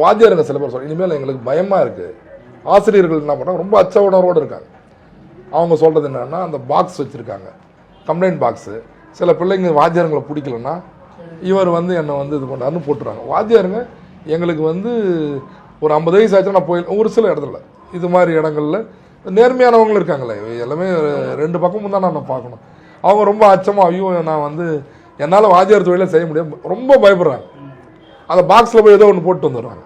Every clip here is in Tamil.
வாத்தியாருங்க சில பேர் சொல்கிறாங்க இனிமேல் எங்களுக்கு பயமாக இருக்குது. ஆசிரியர்கள் என்ன பண்ணுறாங்க, ரொம்ப அச்ச உணர்வோடு இருக்காங்க. அவங்க சொல்கிறது என்னென்னா அந்த பாக்ஸ் வச்சுருக்காங்க, கம்ப்ளைண்ட் பாக்ஸு. சில பிள்ளைங்க வாத்தியாருங்களை பிடிக்கலன்னா இவர் வந்து என்னை வந்து இது பண்ணாருன்னு போட்டுறாங்க. வாத்தியாருங்க எங்களுக்கு வந்து ஒரு 50 வயசு ஆச்சுன்னா நான் போய் ஒரு சில இடத்துல இது மாதிரி இடங்களில் நேர்மையானவங்களும் இருக்காங்களே, எல்லாமே 2 பக்கமும் தான் நான் பார்க்கணும். அவங்க ரொம்ப அச்சமாக ஐயோ நான் வந்து என்னால் வாத்தியார் தொழிலை செய்ய முடியாது ரொம்ப பயப்படுறாங்க. அந்த பாக்ஸில் போய் ஏதோ ஒன்று போட்டு வந்துடுறாங்க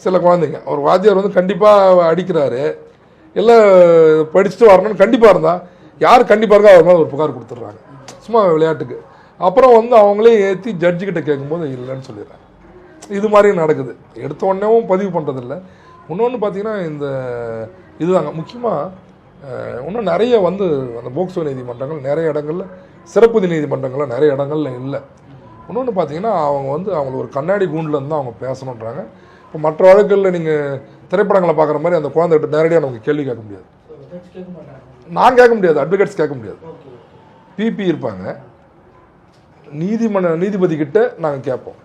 சில குழந்தைங்க. ஒரு வாத்தியார் வந்து கண்டிப்பாக அடிக்கிறாரு, எல்லாம் படிச்சுட்டு வரணும்னு கண்டிப்பாக இருந்தால் யார் கண்டிப்பாக இருக்கோ அவர் மாதிரி ஒரு புகார் கொடுத்துட்றாங்க சும்மா விளையாட்டுக்கு. அப்புறம் வந்து அவங்களே ஏற்றி ஜட்ஜுக்கிட்ட கேட்கும்போது இல்லைன்னு சொல்லிடுறாங்க. இது மாதிரி நடக்குது. எடுத்த உடனேவும் பதிவு பண்ணுறதில்ல. இன்னொன்று பார்த்தீங்கன்னா இந்த இதுதாங்க முக்கியமாக இன்னும் நிறைய வந்து அந்த போக்சோ நீதிமன்றங்கள் நிறைய இடங்களில், சிறப்பு நீதிமன்றங்களில் நிறைய இடங்கள்ல இல்லை. இன்னொன்று பார்த்தீங்கன்னா அவங்க வந்து அவங்களுக்கு ஒரு கண்ணாடி கூண்டில் தான் அவங்க பேசணுன்றாங்க. இப்போ மற்ற வழக்குகளில் நீங்கள் திரைப்படங்களை பார்க்குற மாதிரி அந்த குழந்தைகிட்ட நேரடியாக நமக்கு கேள்வி கேட்க முடியாது. நான் கேட்க முடியாது, அட்வொகேட்ஸ் கேட்க முடியாது. பிபி இருப்பாங்க, நீதிபதி கிட்ட நாங்கள் கேட்போம்,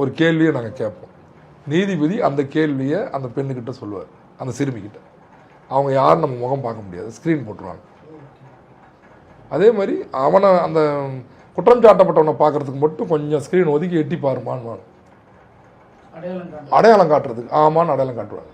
ஒரு கேள்வியை நாங்கள் கேட்போம். நீதிபதி அந்த கேள்வியை அந்த பெண்ணுக்கிட்ட சொல்லுவார், அந்த சிறுமிக்கிட்ட. அவங்க யாரும் நம்ம முகம் பார்க்க முடியாது, ஸ்க்ரீன் போட்டுருவாங்க. அதே மாதிரி அவனை அந்த குற்றம் சாட்டப்பட்டவனை பார்க்கறதுக்கு மட்டும் கொஞ்சம் ஸ்க்ரீன் ஒதுக்கி எட்டி பாருமான்னு அடையாளம் காட்டுறதுக்கு ஆமான்னு அடையாளம் காட்டுவாங்க.